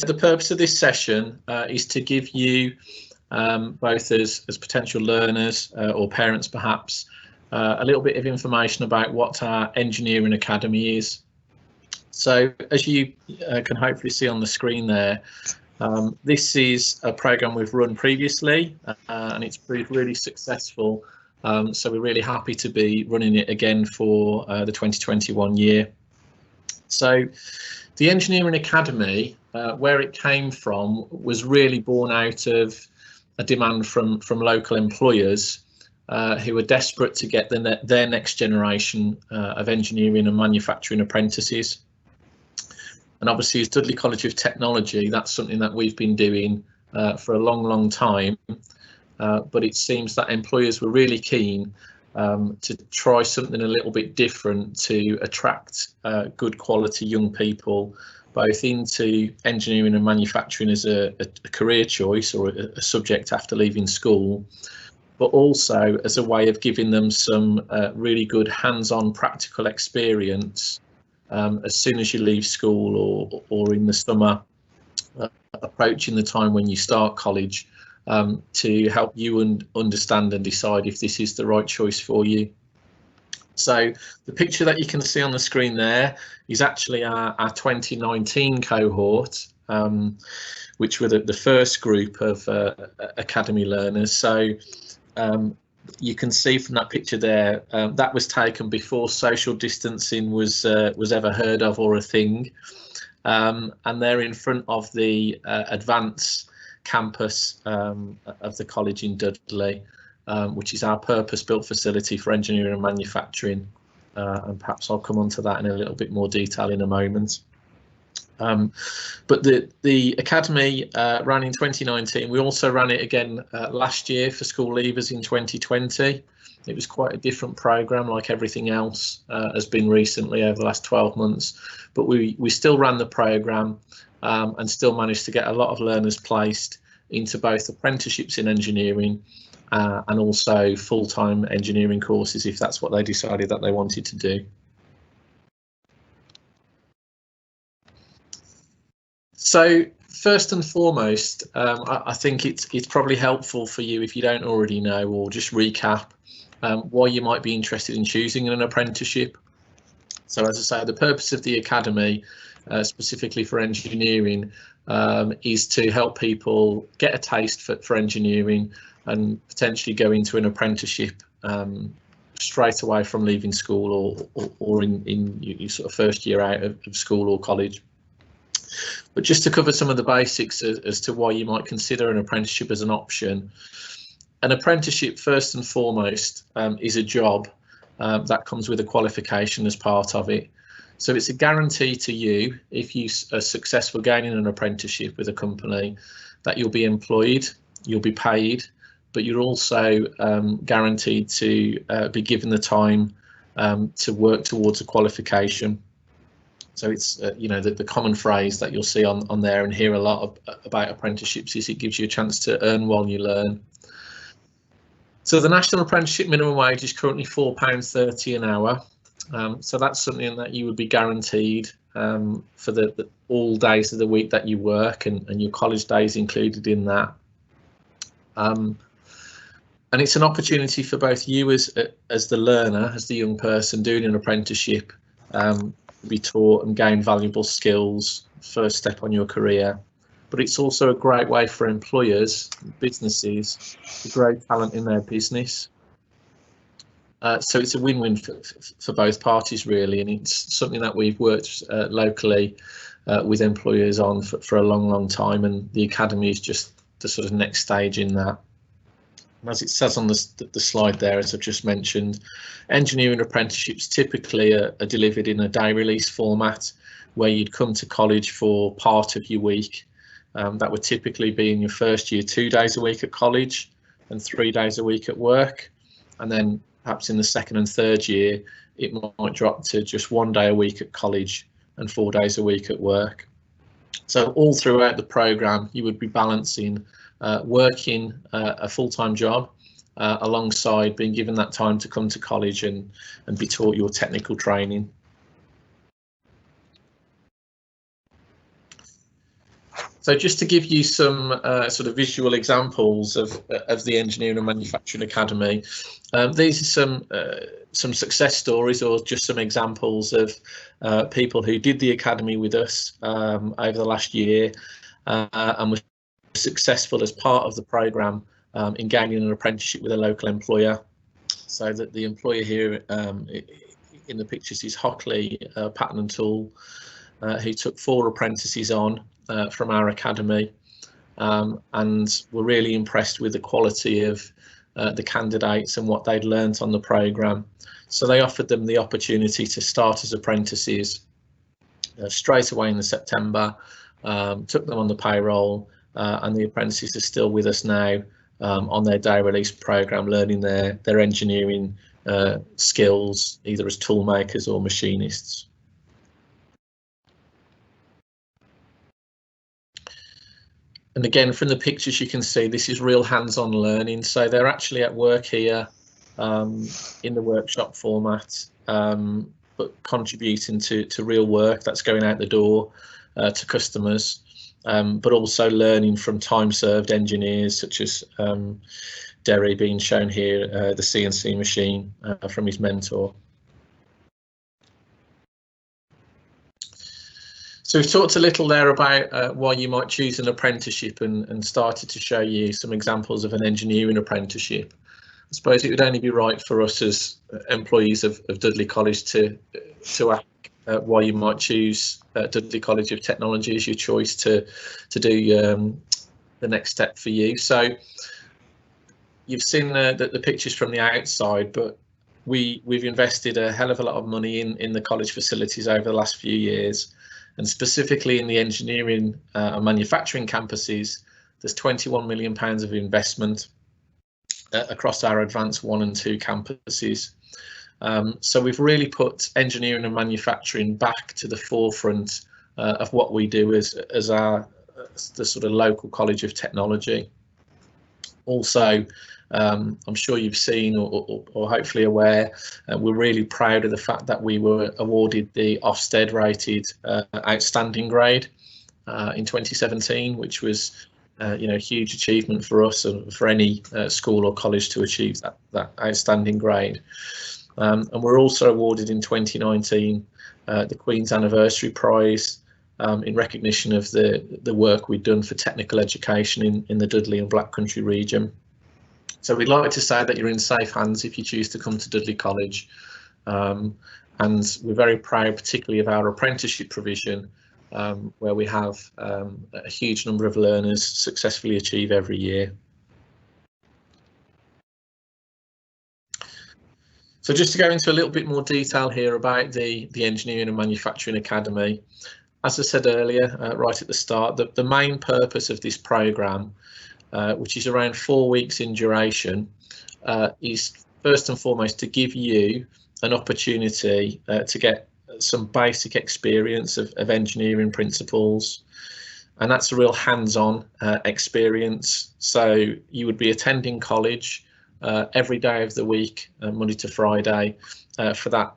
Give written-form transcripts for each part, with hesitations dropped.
the purpose of this session is to give you, both as potential learners or parents perhaps, a little bit of information about what our engineering academy is. So as you can hopefully see on the screen there, this is a program we've run previously and it's proved really successful. So we're really happy to be running it again for the 2021 year. So the Engineering Academy, where it came from, was really born out of a demand from local employers who were desperate to get their next generation of engineering and manufacturing apprentices. And obviously, as Dudley College of Technology, that's something that we've been doing for a long time. But it seems that employers were really keen to try something a little bit different to attract good quality young people, both into engineering and manufacturing as a career choice or a subject after leaving school, but also as a way of giving them some really good hands-on practical experience as soon as you leave school or in the summer, approaching the time when you start college, to help you understand and decide if this is the right choice for you. So the picture that you can see on the screen there is actually our 2019 cohort, which were the first group of academy learners. So you can see from that picture there, that was taken before social distancing was ever heard of or a thing, and they're in front of the advanced campus of the college in Dudley, which is our purpose-built facility for engineering and manufacturing, and perhaps I'll come on to that in a little bit more detail in a moment. But the academy ran in 2019. We also ran it again last year for school leavers in 2020. It was quite a different program, like everything else has been recently over the last 12 months. But we still ran the program and still managed to get a lot of learners placed into both apprenticeships in engineering and also full-time engineering courses, if that's what they decided that they wanted to do. So first and foremost, I think it's probably helpful for you, if you don't already know, or just recap why you might be interested in choosing an apprenticeship. So as I say, the purpose of the academy, specifically for engineering, is to help people get a taste for engineering and potentially go into an apprenticeship straight away from leaving school or in your sort of first year out of school or college. But just to cover some of the basics as to why you might consider an apprenticeship as an option. An apprenticeship, first and foremost, is a job that comes with a qualification as part of it. So it's a guarantee to you, if you are successful gaining an apprenticeship with a company, that you'll be employed, you'll be paid, but you're also guaranteed to be given the time to work towards a qualification. So it's you know, the common phrase that you'll see on there and hear a lot about apprenticeships is it gives you a chance to earn while you learn. So the national apprenticeship minimum wage is currently £4.30 an hour. So that's something that you would be guaranteed for the all days of the week that you work, and your college days included in that. And it's an opportunity for both you as the learner, as the young person doing an apprenticeship, be taught and gain valuable skills, first step on your career. But it's also a great way for employers, businesses, to grow talent in their business. So it's a win-win for both parties, really, and it's something that we've worked locally with employers on for a long time, and the academy is just the sort of next stage in that. And as it says on the slide there, as I've just mentioned, engineering apprenticeships typically are delivered in a day release format, where you'd come to college for part of your week. That would typically be in your first year 2 days a week at college and 3 days a week at work, and then perhaps in the second and third year it might drop to just 1 day a week at college and 4 days a week at work. So all throughout the programme you would be balancing working a full-time job alongside being given that time to come to college and be taught your technical training. So just to give you some sort of visual examples of the Engineering and Manufacturing Academy, these are some success stories, or just some examples of people who did the academy with us over the last year and were successful as part of the programme in gaining an apprenticeship with a local employer. So that the employer here in the pictures is Hockley Pattern and Tool, who took 4 apprentices on from our academy, and were really impressed with the quality of the candidates and what they'd learnt on the programme. So they offered them the opportunity to start as apprentices straight away in September, took them on the payroll, and the apprentices are still with us now on their day release programme, learning their engineering skills, either as tool makers or machinists. And again, from the pictures you can see this is real hands-on learning. So they're actually at work here in the workshop format, but contributing to real work that's going out the door to customers, but also learning from time-served engineers such as Derry being shown here, the CNC machine from his mentor. So we've talked a little there about why you might choose an apprenticeship, and started to show you some examples of an engineering apprenticeship. I suppose it would only be right for us as employees of Dudley College to ask why you might choose Dudley College of Technology as your choice to do the next step for you. So you've seen the pictures from the outside, but we've invested a hell of a lot of money in the college facilities over the last few years. And specifically in the engineering and manufacturing campuses, there's £21 million of investment across our advanced 1 and 2 campuses. So we've really put engineering and manufacturing back to the forefront of what we do as the sort of local college of technology. Also, I'm sure you've seen or hopefully aware, we're really proud of the fact that we were awarded the Ofsted rated outstanding grade in 2017, which was a huge achievement for us and for any school or college to achieve that outstanding grade. And we're also awarded in 2019 the Queen's Anniversary Prize in recognition of the work we've done for technical education in the Dudley and Black Country region. So we'd like to say that you're in safe hands if you choose to come to Dudley College, and we're very proud particularly of our apprenticeship provision, where we have a huge number of learners successfully achieve every year. So just to go into a little bit more detail here about the Engineering and Manufacturing Academy, as I said earlier, right at the start, the main purpose of this programme, which is around 4 weeks in duration, is first and foremost to give you an opportunity to get some basic experience of engineering principles, and that's a real hands-on experience. So you would be attending college every day of the week, Monday to Friday, for that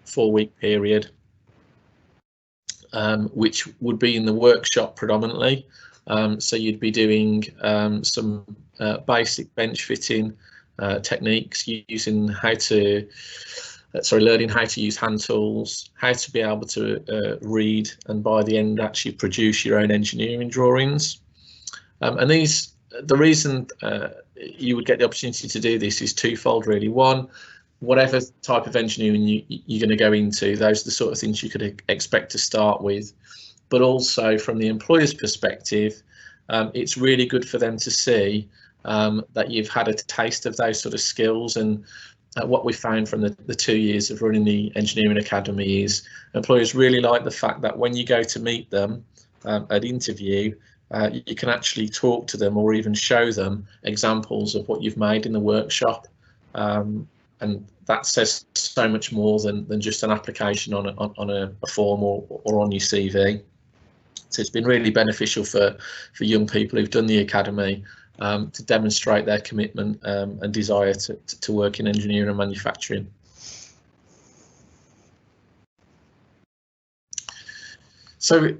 4 week period, which would be in the workshop predominantly. So you'd be doing some basic bench fitting techniques, using learning how to use hand tools, how to be able to read, and by the end actually produce your own engineering drawings. And the reason you would get the opportunity to do this is twofold really. One, whatever type of engineering you're going to go into, those are the sort of things you could expect to start with. But also from the employer's perspective, it's really good for them to see that you've had a taste of those sort of skills. And what we found from the 2 years of running the Engineering Academy is employers really like the fact that when you go to meet them at interview, you can actually talk to them or even show them examples of what you've made in the workshop. And that says so much more than just an application on a form or on your CV. So it's been really beneficial for young people who've done the academy to demonstrate their commitment and desire to work in engineering and manufacturing. So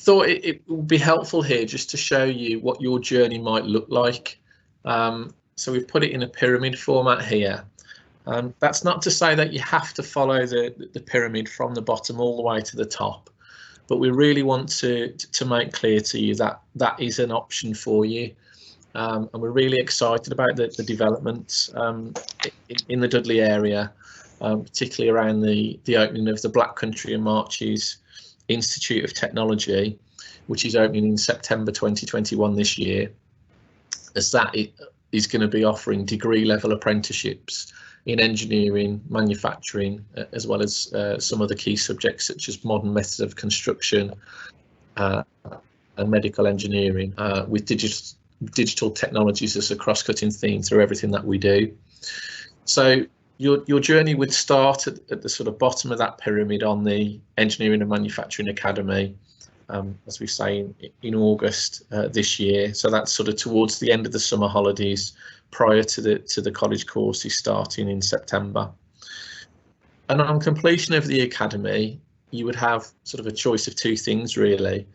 thought it would be helpful here just to show you what your journey might look like. So we've put it in a pyramid format here. That's not to say that you have to follow the pyramid from the bottom all the way to the top, but we really want to make clear to you that that is an option for you. And we're really excited about the developments in the Dudley area, particularly around the opening of the Black Country and Marches Institute of Technology, which is opening in September 2021 this year, as that is going to be offering degree level apprenticeships in engineering, manufacturing, as well as some other key subjects such as modern methods of construction and medical engineering, with digital technologies as a cross-cutting theme through everything that we do. So your journey would start at the sort of bottom of that pyramid on the Engineering and Manufacturing Academy, as we say, in August this year. So that's sort of towards the end of the summer holidays, prior to the college courses starting in September. And on completion of the academy, you would have sort of a choice of two things really.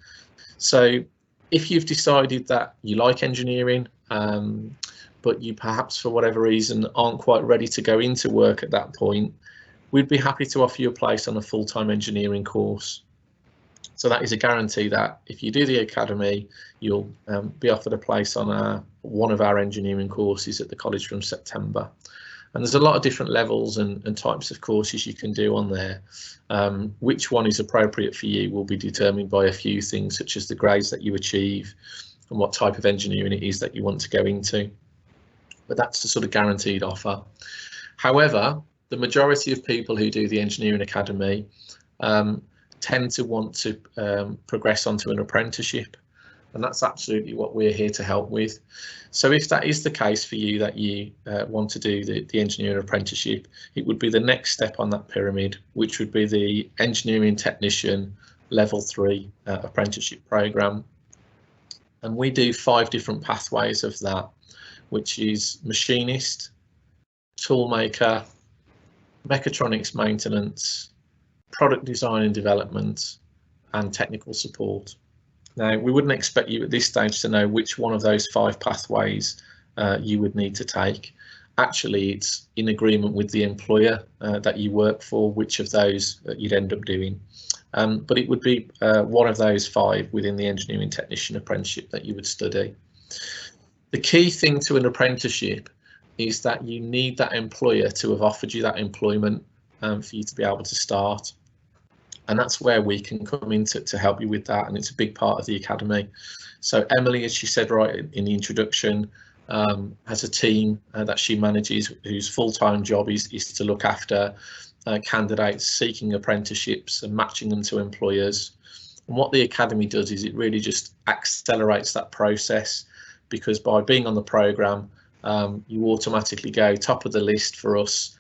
So if you've decided that you like engineering, but you perhaps for whatever reason aren't quite ready to go into work at that point, we'd be happy to offer you a place on a full-time engineering course. So that is a guarantee that if you do the academy, you'll be offered a place on one of our engineering courses at the college from September. And there's a lot of different levels and types of courses you can do on there. Which one is appropriate for you will be determined by a few things, such as the grades that you achieve and what type of engineering it is that you want to go into. But that's the sort of guaranteed offer. However, the majority of people who do the engineering academy tend to want to progress onto an apprenticeship, and that's absolutely what we're here to help with. So if that is the case for you, that you want to do the engineering apprenticeship, it would be the next step on that pyramid, which would be the engineering technician level 3 apprenticeship program. And we do 5 different pathways of that, which is machinist, toolmaker, mechatronics maintenance, product design and development, and technical support. Now, we wouldn't expect you at this stage to know which one of those 5 pathways you would need to take. Actually, it's in agreement with the employer that you work for, which of those you'd end up doing. But it would be one of those 5 within the engineering technician apprenticeship that you would study. The key thing to an apprenticeship is that you need that employer to have offered you that employment for you to be able to start. And that's where we can come in to help you with that, and it's a big part of the academy. So Emily, as she said right in the introduction, has a team that she manages whose full-time job is to look after candidates seeking apprenticeships and matching them to employers. And what the academy does is it really just accelerates that process, because by being on the programme, you automatically go top of the list for us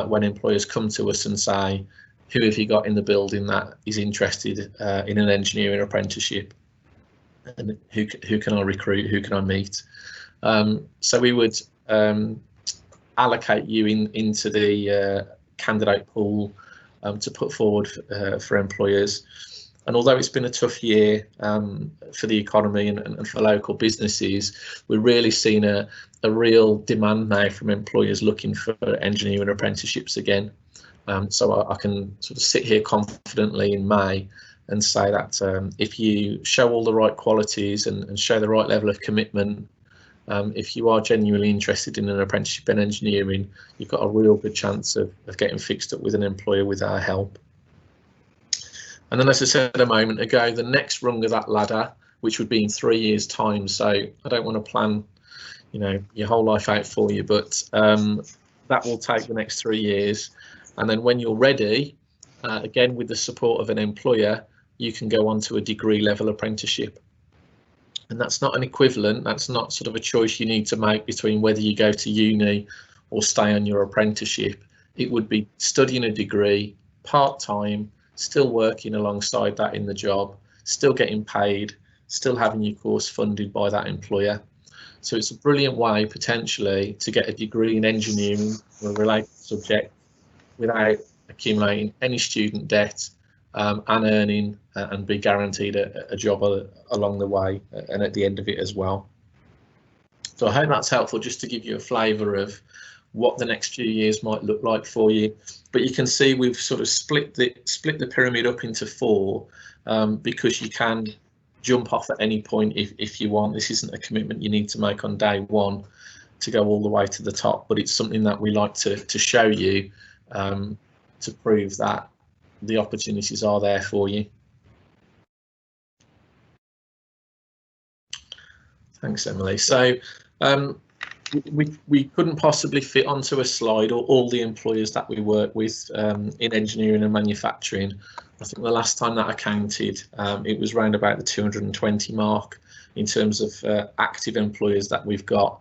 when employers come to us and say, who have you got in the building that is interested in an engineering apprenticeship, and who can I recruit, who can I meet? So we would allocate you into the candidate pool to put forward for employers. And although it's been a tough year for the economy and for local businesses, we're really seeing a real demand now from employers looking for engineering apprenticeships again. So I can sort of sit here confidently in May and say that if you show all the right qualities and show the right level of commitment, if you are genuinely interested in an apprenticeship in engineering, you've got a real good chance of getting fixed up with an employer with our help. And then, as I said a moment ago, the next rung of that ladder, which would be in 3 years' time. So I don't want to plan, your whole life out for you, but that will take the next 3 years. And then when you're ready, again, with the support of an employer, you can go on to a degree level apprenticeship. And that's not an equivalent, that's not sort of a choice you need to make between whether you go to uni or stay on your apprenticeship. It would be studying a degree, part-time, still working alongside that in the job, still getting paid, still having your course funded by that employer. So it's a brilliant way potentially to get a degree in engineering or a related subject without accumulating any student debt and earning and be guaranteed a job along the way and at the end of it as well. So I hope that's helpful, just to give you a flavour of what the next few years might look like for you. But you can see we've sort of split the pyramid up into 4, because you can jump off at any point if you want. This isn't a commitment you need to make on day one to go all the way to the top, but it's something that we like to show you, to prove that the opportunities are there for you. Thanks, Emily. So we couldn't possibly fit onto a slide all the employers that we work with in engineering and manufacturing. I think the last time that I counted, it was around about the 220 mark in terms of active employers that we've got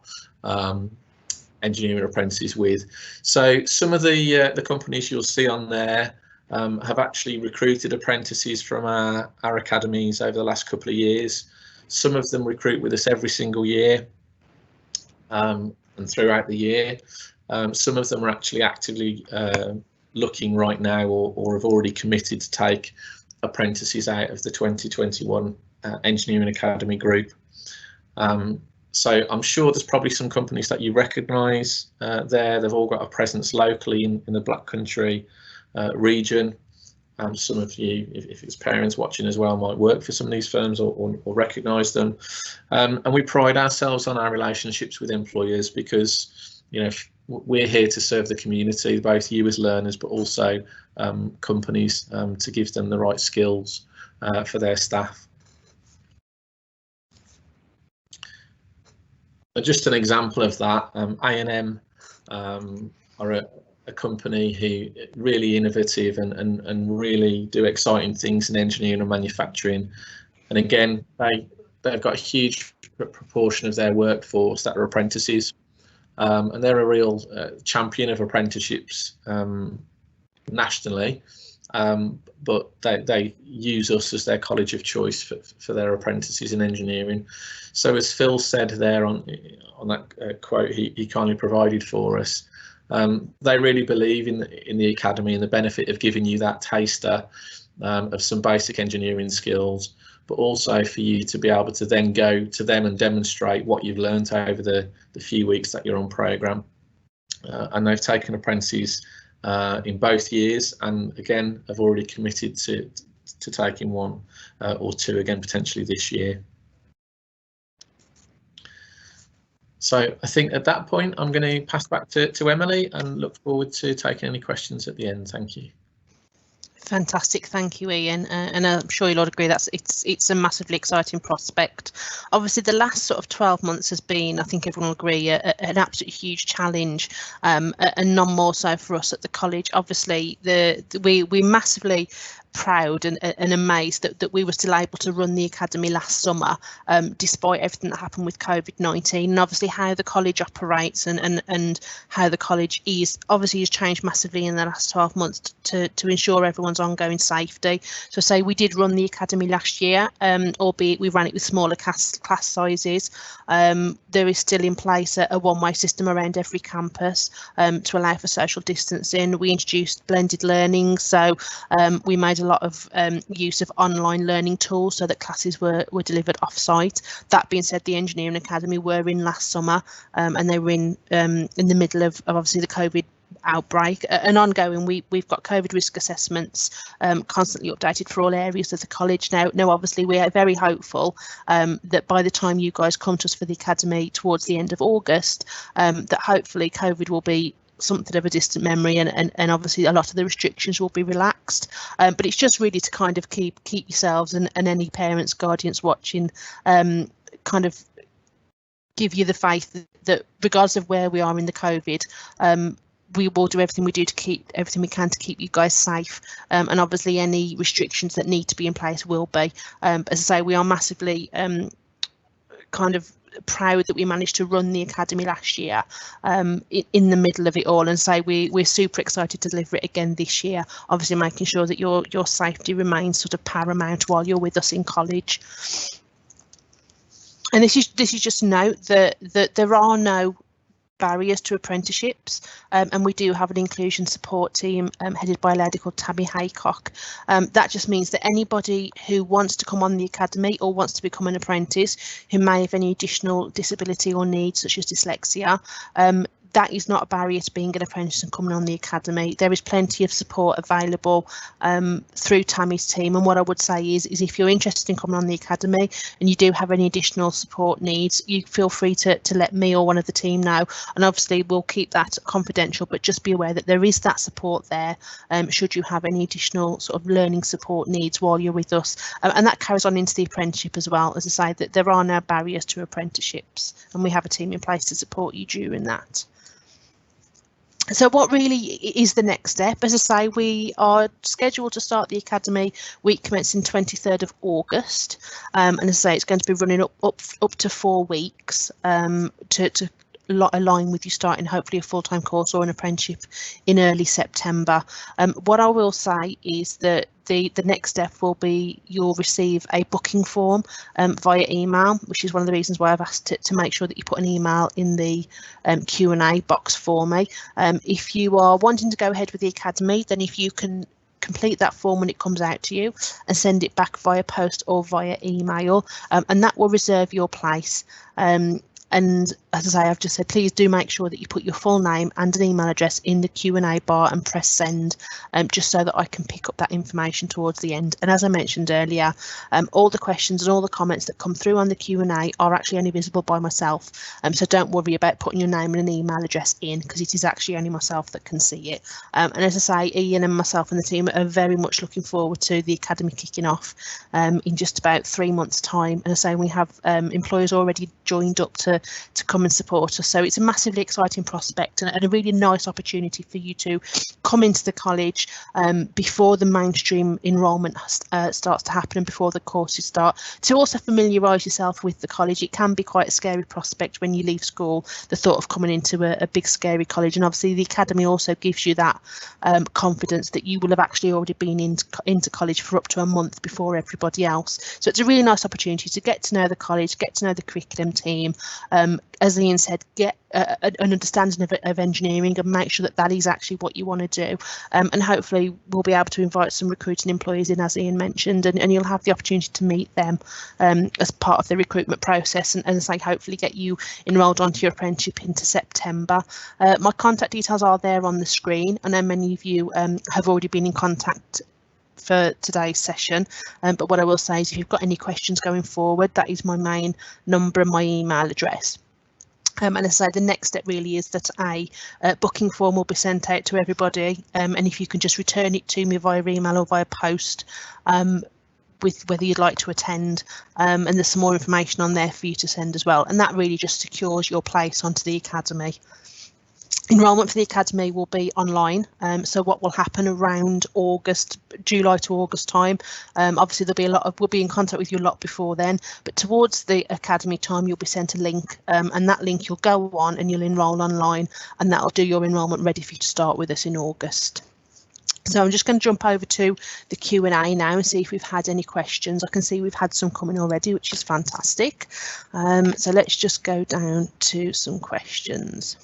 engineering apprentices with. So some of the companies you'll see on there have actually recruited apprentices from our academies over the last couple of years. Some of them recruit with us every single year and throughout the year. Some of them are actually actively looking right now or have already committed to take apprentices out of the 2021 Engineering Academy group. So I'm sure there's probably some companies that you recognise there. They've all got a presence locally in the Black Country region. Some of you, if it's parents watching as well, might work for some of these firms or recognise them. And we pride ourselves on our relationships with employers because, you know, we're here to serve the community, both you as learners, but also companies, to give them the right skills for their staff. Just an example of that, A&M are a company who really innovative and really do exciting things in engineering and manufacturing. And again, they've got a huge proportion of their workforce that are apprentices, and they're a real champion of apprenticeships nationally. But they use us as their college of choice for their apprentices in engineering. So as Phil said there on that quote he kindly provided for us, they really believe in the academy and the benefit of giving you that taster of some basic engineering skills, but also for you to be able to then go to them and demonstrate what you've learned over the few weeks that you're on programme. And they've taken apprentices in both years, and again have already committed to taking 1 or 2 again potentially this year. So I think at that point I'm going to pass back to Emily and look forward to taking any questions at the end. Thank you. Fantastic, thank you, Ian, and I'm sure you'll all agree that it's a massively exciting prospect. Obviously, the last sort of 12 months has been, I think everyone will agree, an absolutely huge challenge, and none more so for us at the college. Obviously, we massively proud and amazed that we were still able to run the academy last summer, despite everything that happened with COVID-19, and obviously how the college operates and how the college is obviously has changed massively in the last 12 months to ensure everyone's ongoing safety. So say we did run the academy last year, albeit we ran it with smaller class sizes. There is still in place a one-way system around every campus to allow for social distancing. We introduced blended learning, so we made a lot of use of online learning tools so that classes were delivered off-site. That being said, the Engineering Academy were in last summer, and they were in the middle of obviously the COVID outbreak and ongoing. We've got COVID risk assessments constantly updated for all areas of the college now. Obviously we are very hopeful that by the time you guys come to us for the academy towards the end of August, that hopefully COVID will be something of a distant memory, and obviously a lot of the restrictions will be relaxed, but it's just really to kind of keep yourselves and any parents, guardians watching, kind of give you the faith that regardless of where we are in the COVID, we will do everything we can to keep you guys safe, and obviously any restrictions that need to be in place will be. As I say, we are massively kind of proud that we managed to run the academy last year in the middle of it all, and say we're super excited to deliver it again this year, obviously making sure that your safety remains sort of paramount while you're with us in college. And this is just to note that there are no barriers to apprenticeships, and we do have an inclusion support team headed by a lady called Tammy Haycock. That just means that anybody who wants to come on the academy or wants to become an apprentice who may have any additional disability or needs such as dyslexia, that is not a barrier to being an apprentice and coming on the academy. There is plenty of support available through Tammy's team, and what I would say is if you're interested in coming on the academy and you do have any additional support needs, you feel free to let me or one of the team know, and obviously we'll keep that confidential, but just be aware that there is that support there should you have any additional sort of learning support needs while you're with us, and that carries on into the apprenticeship as well. As I say, that there are no barriers to apprenticeships, and we have a team in place to support you during that. So what really is the next step? As I say, we are scheduled to start the academy week commencing 23rd of August, and as I say, it's going to be running up to 4 weeks to align with you starting hopefully a full-time course or an apprenticeship in early September. What I will say is that the next step will be you'll receive a booking form via email, which is one of the reasons why I've asked to make sure that you put an email in the Q&A box for me. If you are wanting to go ahead with the academy, then if you can complete that form when it comes out to you and send it back via post or via email, and that will reserve your place. And as I say, I've just said, please do make sure that you put your full name and an email address in the Q&A bar and press send, just so that I can pick up that information towards the end. And as I mentioned earlier, all the questions and all the comments that come through on the Q&A are actually only visible by myself. So don't worry about putting your name and an email address in, because it is actually only myself that can see it. And as I say, Ian and myself and the team are very much looking forward to the academy kicking off in just about 3 months' time. And as I say, we have employers already joined up to come and support us, so it's a massively exciting prospect and a really nice opportunity for you to come into the college before the mainstream enrolment starts to happen and before the courses start, to also familiarise yourself with the college. It can be quite a scary prospect when you leave school, the thought of coming into a big scary college, and obviously the academy also gives you that confidence that you will have actually already been into college for up to a month before everybody else. So it's a really nice opportunity to get to know the college, get to know the curriculum team, as Ian said, get an understanding of engineering and make sure that that is actually what you want to do, and hopefully we'll be able to invite some recruiting employees in, as Ian mentioned, and you'll have the opportunity to meet them as part of the recruitment process, and as I say, hopefully get you enrolled onto your apprenticeship into September. My contact details are there on the screen. I know many of you have already been in contact for today's session, but what I will say is if you've got any questions going forward, that is my main number and my email address. And as I say, the next step really is that a booking form will be sent out to everybody, and if you can just return it to me via email or via post with whether you'd like to attend, and there's some more information on there for you to send as well, and that really just secures your place onto the academy. Enrolment for the academy will be online, so what will happen around July to August time, obviously there'll be we'll be in contact with you a lot before then, but towards the academy time you'll be sent a link, and that link you'll go on and you'll enrol online, and that'll do your enrolment ready for you to start with us in August. So I'm just going to jump over to the Q&A now and see if we've had any questions. I can see we've had some coming already, which is fantastic. So let's just go down to some questions.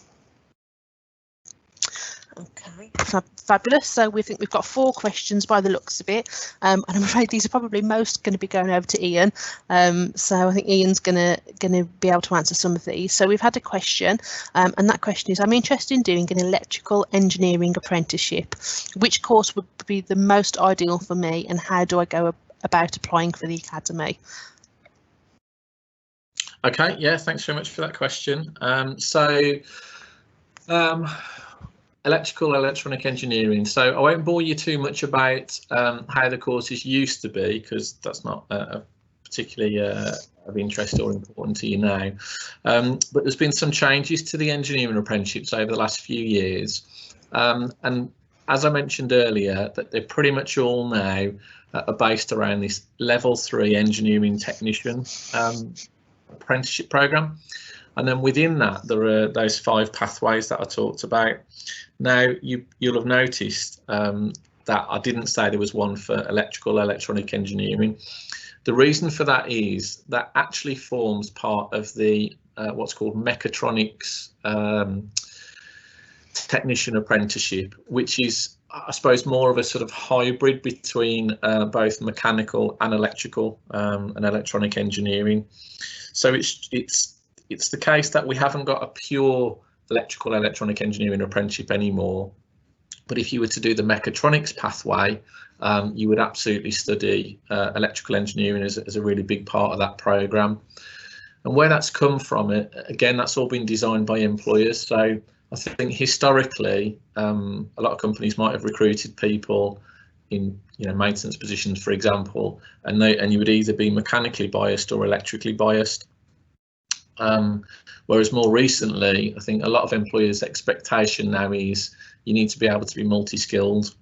Okay, fabulous. So we think we've got 4 questions by the looks of it, and I'm afraid these are probably most going to be going over to Ian. So I think Ian's going to be able to answer some of these. So we've had a question, and that question is: I'm interested in doing an electrical engineering apprenticeship. Which course would be the most ideal for me, and how do I go about applying for the academy? Okay, yeah, thanks very much for that question. Electrical electronic engineering. So I won't bore you too much about how the courses used to be, because that's not particularly of interest or important to you now. But there's been some changes to the engineering apprenticeships over the last few years. And as I mentioned earlier, that they're pretty much all now are based around this level 3 engineering technician apprenticeship programme. And then within that, there are those 5 pathways that I talked about. Now, you'll have noticed that I didn't say there was one for electrical electronic engineering. The reason for that is that actually forms part of the what's called mechatronics technician apprenticeship, which is, I suppose, more of a sort of hybrid between both mechanical and electrical and electronic engineering. So it's the case that we haven't got a pure electrical electronic engineering apprenticeship anymore. But if you were to do the mechatronics pathway, you would absolutely study electrical engineering as a really big part of that program. And where that's come from, again, that's all been designed by employers. So I think historically, a lot of companies might have recruited people in maintenance positions, for example, and you would either be mechanically biased or electrically biased. Whereas more recently, I think a lot of employers' expectation now is you need to be able to be multi-skilled.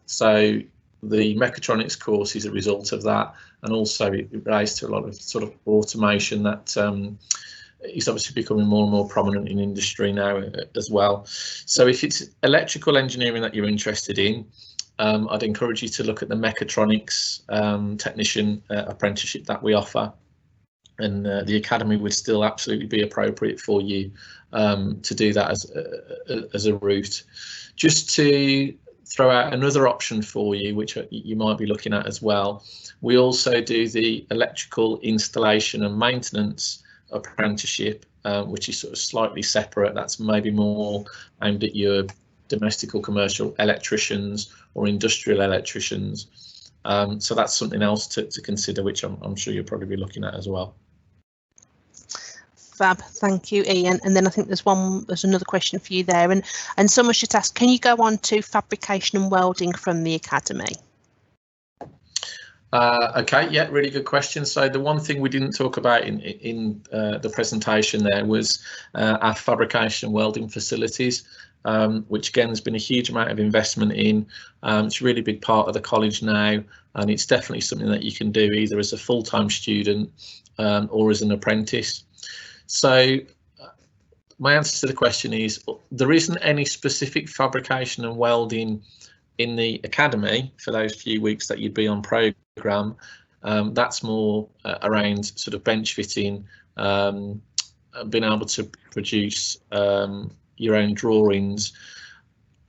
So the mechatronics course is a result of that, and also it relates to a lot of sort of automation that is obviously becoming more and more prominent in industry now as well. So if it's electrical engineering that you're interested in, I'd encourage you to look at the mechatronics technician apprenticeship that we offer, and the academy would still absolutely be appropriate for you to do that as a route. Just to throw out another option for you, which you might be looking at as well, we also do the electrical installation and maintenance apprenticeship, which is sort of slightly separate. That's maybe more aimed at your domestic or commercial electricians or industrial electricians. So that's something else to consider, which I'm sure you'll probably be looking at as well. Fab, thank you, Ian. And then I think there's another question for you there, and someone should ask, can you go on to fabrication and welding from the academy? Okay, yeah, really good question. So the one thing we didn't talk about in the presentation there was our fabrication and welding facilities, which again has been a huge amount of investment in. It's a really big part of the college now, and it's definitely something that you can do either as a full-time student or as an apprentice. So my answer to the question is there isn't any specific fabrication and welding in the academy for those few weeks that you'd be on programme. That's more around sort of bench fitting, being able to produce your own drawings.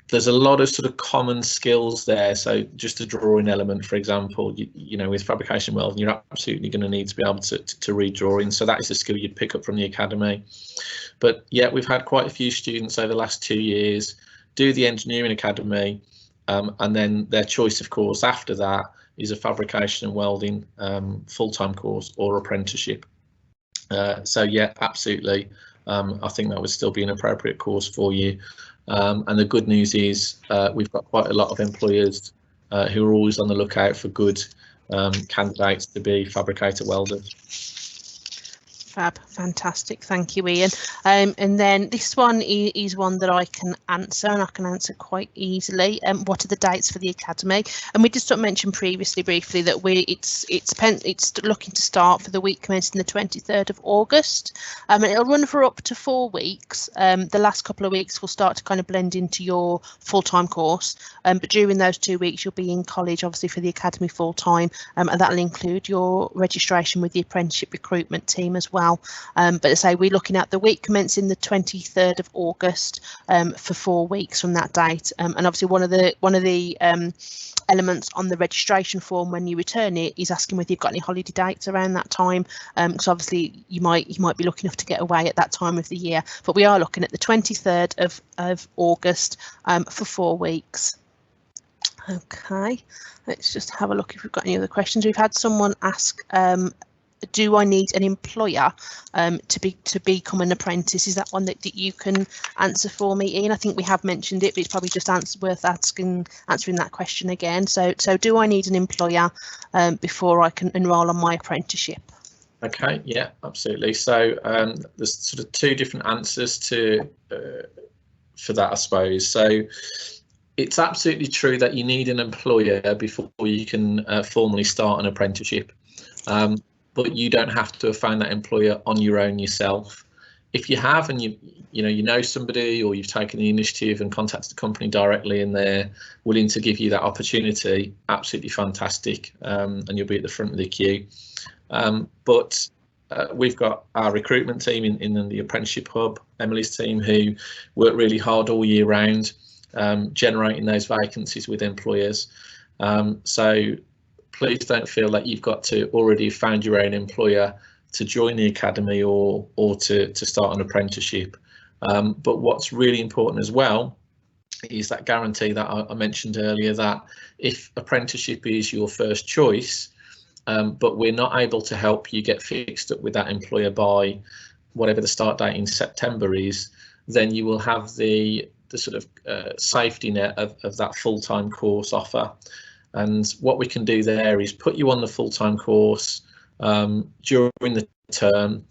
There's a lot of sort of common skills there. So just a drawing element, for example, you know, with fabrication welding, you're absolutely going to need to be able to read drawings. So that is a skill you'd pick up from the academy. But yeah, we've had quite a few students over the last 2 years do the engineering academy, and then their choice of course after that is a fabrication and welding full-time course or apprenticeship. So yeah, absolutely. I think that would still be an appropriate course for you. And the good news is we've got quite a lot of employers who are always on the lookout for good candidates to be fabricator welders. Fab, fantastic, thank you, Ian. And then this one is one that I can answer, and I can answer quite easily. What are the dates for the academy? And we just mentioned previously briefly that it's looking to start for the week commencing the 23rd of August, and it'll run for up to 4 weeks. The last couple of weeks will start to kind of blend into your full-time course, but during those 2 weeks you'll be in college, obviously, for the academy full-time, and that'll include your registration with the apprenticeship recruitment team as well. But as I say, we're looking at the week commencing the 23rd of August for 4 weeks from that date. And obviously one of the elements on the registration form when you return it is asking whether you've got any holiday dates around that time. Because obviously you might be lucky enough to get away at that time of the year. But we are looking at the 23rd of August for 4 weeks. Okay, let's just have a look if we've got any other questions. We've had someone ask, do I need an employer to become an apprentice? Is that one that you can answer for me, Ian? I think we have mentioned it, but it's probably just worth answering that question again. So do I need an employer before I can enrol on my apprenticeship? Okay, yeah, absolutely. So there's sort of two different answers for that, I suppose. So it's absolutely true that you need an employer before you can formally start an apprenticeship. But you don't have to have found that employer on your own yourself. If you have, and you know somebody, or you've taken the initiative and contacted the company directly and they're willing to give you that opportunity, absolutely fantastic, and you'll be at the front of the queue. But we've got our recruitment team in the apprenticeship hub, Emily's team, who work really hard all year round, generating those vacancies with employers. So please don't feel that you've got to already found your own employer to join the academy or to start an apprenticeship. But what's really important as well is that guarantee that I mentioned earlier, that if apprenticeship is your first choice, but we're not able to help you get fixed up with that employer by whatever the start date in September is, then you will have the sort of safety net of that full-time course offer. And what we can do there is put you on the full-time course during the term,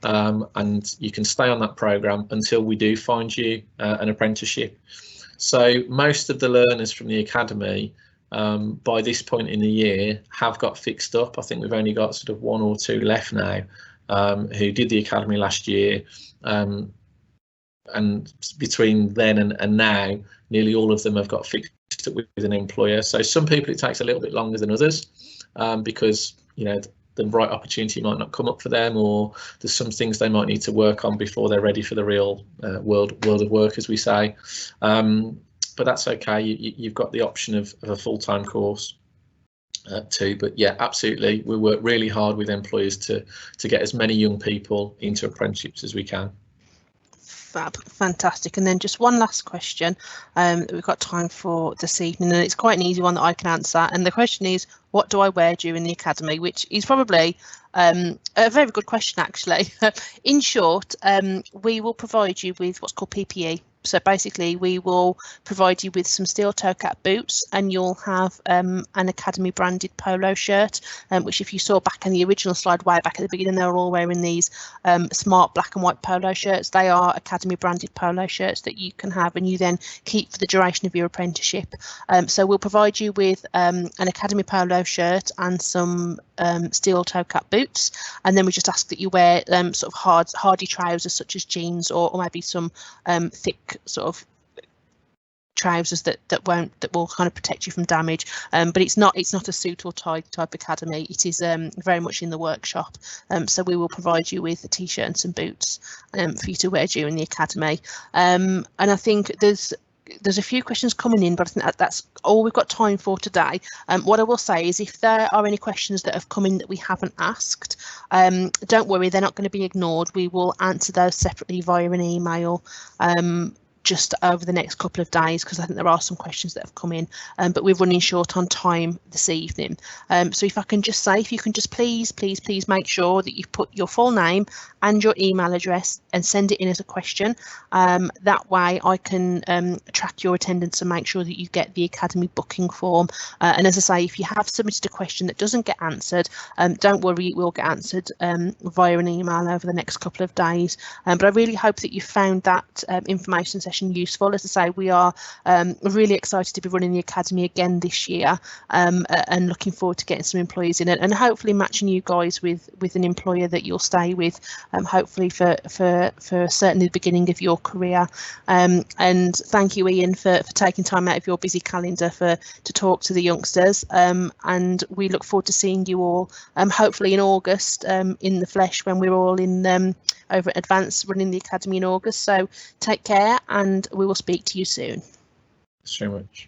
and you can stay on that program until we do find you an apprenticeship. So most of the learners from the academy by this point in the year have got fixed up. I think we've only got sort of 1 or 2 left now who did the academy last year, and between then and now nearly all of them have got fixed up with an employer. So some people it takes a little bit longer than others because, you know, the right opportunity might not come up for them, or there's some things they might need to work on before they're ready for the real world of work, as we say. But that's okay. You've got the option of a full-time course too. But yeah, absolutely, we work really hard with employers to get as many young people into apprenticeships as we can. Fab, fantastic. And then just one last question that we've got time for this evening, and it's quite an easy one that I can answer. And the question is, what do I wear during the academy? Which is probably a very good question, actually. In short, we will provide you with what's called PPE. So basically, we will provide you with some steel toe cap boots, and you'll have an academy branded polo shirt, which if you saw back in the original slide way back at the beginning, they were all wearing these smart black and white polo shirts. They are academy branded polo shirts that you can have and you then keep for the duration of your apprenticeship. So we'll provide you with an academy polo shirt and some steel toe cap boots, and then we just ask that you wear sort of hardy trousers such as jeans or maybe some thick sort of trousers that will kind of protect you from damage. But it's not a suit or tie type academy. It is very much in the workshop. So we will provide you with a t-shirt and some boots for you to wear during the academy. And I think there's a few questions coming in, but I think that's all we've got time for today. What I will say is, if there are any questions that have come in that we haven't asked, don't worry, they're not going to be ignored. We will answer those separately via an email just over the next couple of days, because I think there are some questions that have come in, but we're running short on time this evening. So if I can just say, if you can just please make sure that you've put your full name and your email address and send it in as a question. That way I can track your attendance and make sure that you get the academy booking form. And as I say, if you have submitted a question that doesn't get answered, don't worry, it will get answered via an email over the next couple of days. But I really hope that you found that information session useful. As I say, we are really excited to be running the academy again this year, and looking forward to getting some employees in it and hopefully matching you guys with an employer that you'll stay with, hopefully for certainly the beginning of your career. And thank you, Ian, for taking time out of your busy calendar to talk to the youngsters, and we look forward to seeing you all hopefully in August in the flesh, when we're all in over at Advance running the academy in August. So take care, and we will speak to you soon. Thanks very much.